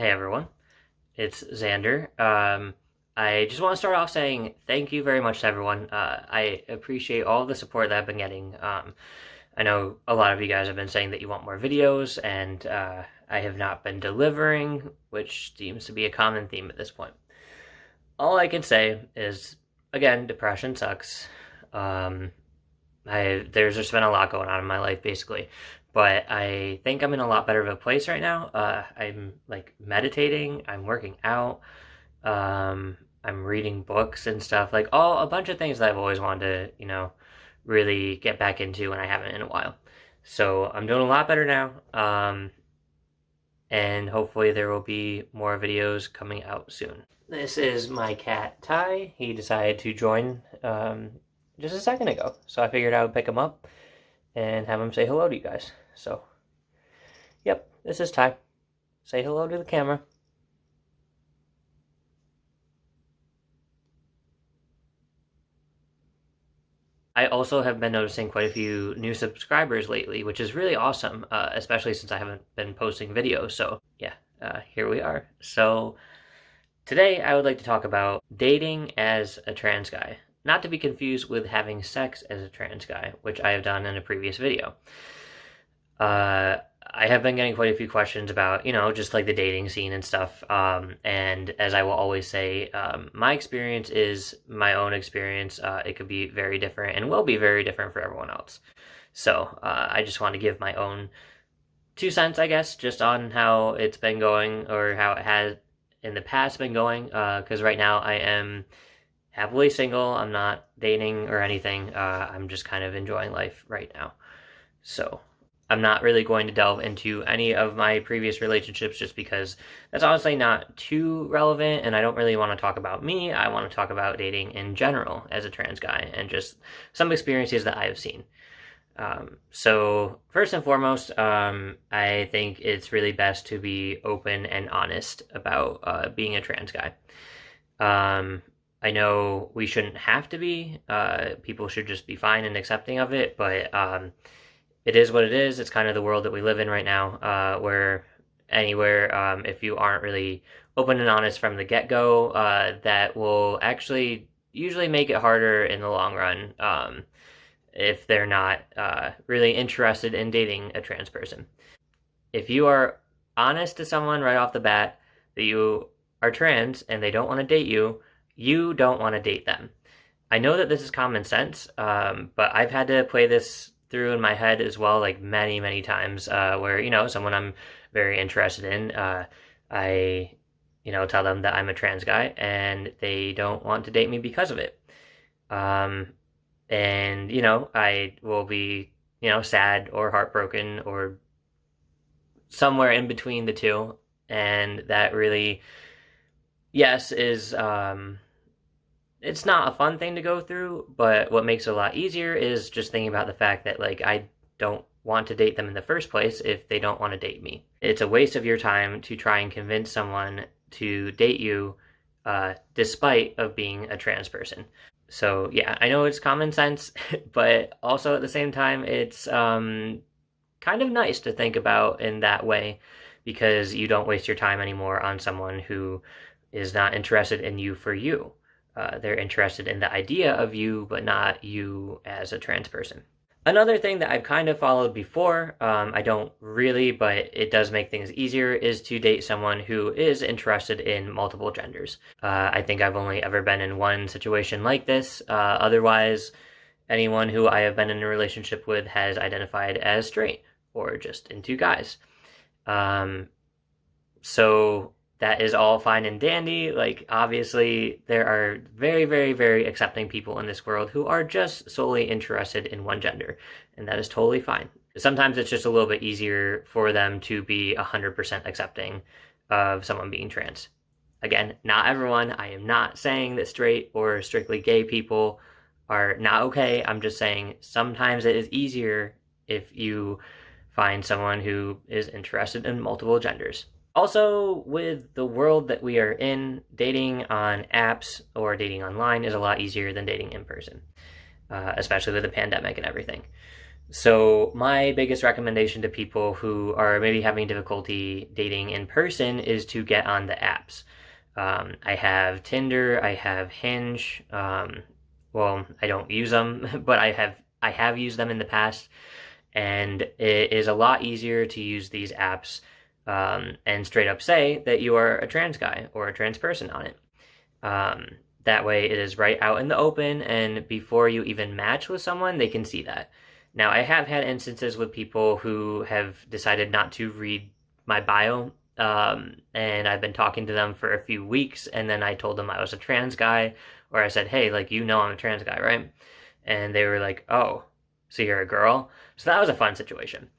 Hey everyone, it's Xander. I just want to start off saying thank you very much to everyone. I appreciate all the support that I've been getting. I know a lot of you guys have been saying that you want more videos, and I have not been delivering, which seems to be a common theme at this point. All I can say is, again, depression sucks. Um, there's just been a lot going on in my life, basically. But I think I'm in a lot better of a place right now. I'm like meditating, I'm working out, I'm reading books and stuff, like all a bunch of things that I've always wanted to, really get back into and I haven't in a while. So I'm doing a lot better now. And hopefully there will be more videos coming out soon. This is my cat Ty. He decided to join just a second ago, so I figured I would pick him up and have him say hello to you guys. So, yep, this is Ty. Say hello to the camera. I also have been noticing quite a few new subscribers lately, which is really awesome, especially since I haven't been posting videos. So, yeah, here we are. So, today I would like to talk about dating as a trans guy. Not to be confused with having sex as a trans guy, which I have done in a previous video. I have been getting quite a few questions about, just like the dating scene and stuff. And as I will always say, my experience is my own experience. It could be very different and will be very different for everyone else. So I just want to give my own 2 cents, I guess, just on how it's been going or how it has in the past been going. Because right now I am happily single. I'm not dating or anything. I'm just kind of enjoying life right now. So I'm not really going to delve into any of my previous relationships just because that's honestly not too relevant, and I don't really want to talk about me. I want to talk about dating in general as a trans guy and just some experiences that I have seen. So first and foremost, I think it's really best to be open and honest about being a trans guy. I know we shouldn't have to be. People should just be fine and accepting of it, but it is what it is. It's kind of the world that we live in right now, where anywhere, if you aren't really open and honest from the get-go, that will actually usually make it harder in the long run if they're not really interested in dating a trans person. If you are honest to someone right off the bat that you are trans and they don't want to date you, you don't want to date them. I know that this is common sense, but I've had to play this through in my head as well, like many times, where, someone I'm very interested in, I, tell them that I'm a trans guy and they don't want to date me because of it. And, I will be, sad or heartbroken or somewhere in between the two. And that really, yes, is, it's not a fun thing to go through, but what makes it a lot easier is just thinking about the fact that, like, I don't want to date them in the first place if they don't want to date me. It's a waste of your time to try and convince someone to date you despite of being a trans person. So, yeah, I know it's common sense, but also at the same time, it's kind of nice to think about in that way because you don't waste your time anymore on someone who is not interested in you for you. They're interested in the idea of you, but not you as a trans person. Another thing that I've kind of followed before, I don't really, but it does make things easier, is to date someone who is interested in multiple genders. I think I've only ever been in one situation like this. Otherwise, anyone who I have been in a relationship with has identified as straight or just into guys. So that is all fine and dandy. Like, obviously, there are very accepting people in this world who are just solely interested in one gender, and that is totally fine. Sometimes it's just a little bit easier for them to be 100% accepting of someone being trans. Again, not everyone. I am not saying that straight or strictly gay people are not okay. I'm just saying sometimes it is easier if you find someone who is interested in multiple genders. Also, with the world that we are in, dating on apps or dating online is a lot easier than dating in person, especially with the pandemic and everything. So my biggest recommendation to people who are maybe having difficulty dating in person is to get on the apps. I have Tinder, I have Hinge. Well, I don't use them, but I have used them in the past, and it is a lot easier to use these apps and straight up say that you are a trans guy or a trans person on it. Um, that way, it is right out in the open, and before you even match with someone, they can see that. Now, I have had instances with people who have decided not to read my bio, and I've been talking to them for a few weeks, and then I told them I was a trans guy, or I said, hey, like, you know I'm a trans guy, right? And they were like, oh, so you're a girl? So that was a fun situation.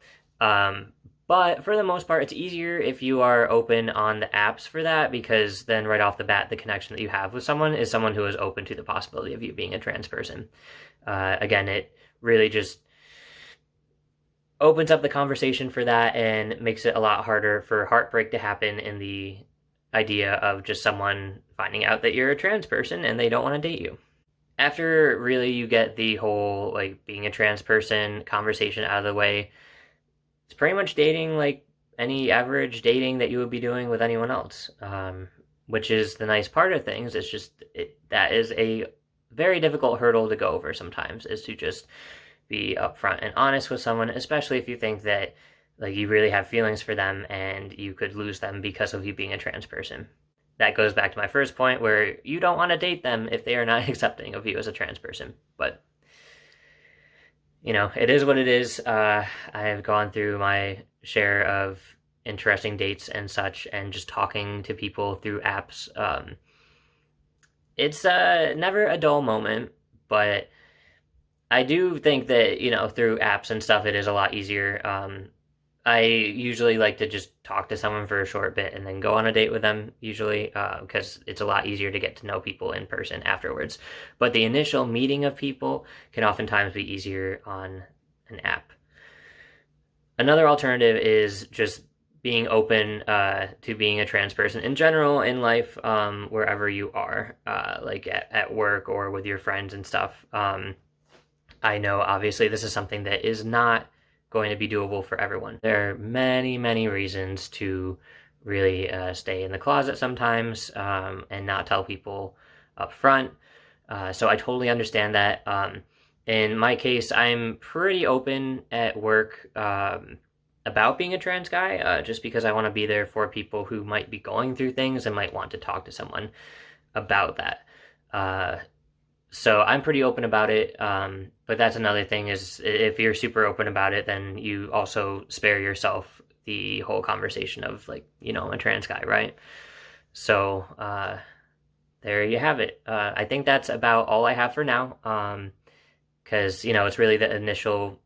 Um, but for the most part, it's easier if you are open on the apps for that, because then right off the bat, the connection that you have with someone is someone who is open to the possibility of you being a trans person. Again, it really just opens up the conversation for that and makes it a lot harder for heartbreak to happen in the idea of just someone finding out that you're a trans person and they don't want to date you. After really you get the whole like being a trans person conversation out of the way, it's pretty much dating like any average dating that you would be doing with anyone else, which is the nice part of things. It's just that is a very difficult hurdle to go over sometimes, is to just be upfront and honest with someone, especially if you think that like you really have feelings for them and you could lose them because of you being a trans person. That goes back to my first point, where you don't want to date them if they are not accepting of you as a trans person. But it is what it is. I have gone through my share of interesting dates and such, and just talking to people through apps. It's never a dull moment, but I do think that, through apps and stuff, it is a lot easier. I usually like to just talk to someone for a short bit and then go on a date with them, usually, because it's a lot easier to get to know people in person afterwards. But the initial meeting of people can oftentimes be easier on an app. Another alternative is just being open to being a trans person in general in life, wherever you are, like at work or with your friends and stuff. I know obviously this is something that is not going to be doable for everyone. There are many, many reasons to really stay in the closet sometimes, and not tell people up front. So I totally understand that. In my case, I'm pretty open at work about being a trans guy, just because I want to be there for people who might be going through things and might want to talk to someone about that. So I'm pretty open about it, but that's another thing, is if you're super open about it, then you also spare yourself the whole conversation of like, I'm a trans guy, right? So there you have it. I think that's about all I have for now, because, it's really the initial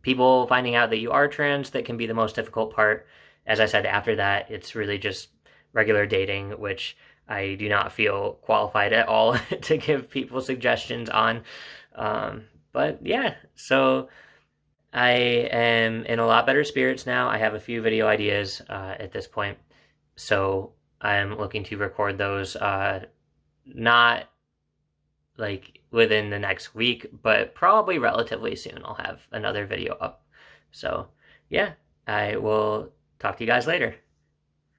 people finding out that you are trans that can be the most difficult part. As I said, after that, it's really just regular dating, which I do not feel qualified at all to give people suggestions on. But yeah, so I am in a lot better spirits now. I have a few video ideas at this point. So I'm looking to record those not like within the next week, but probably relatively soon I'll have another video up. So yeah, I will talk to you guys later.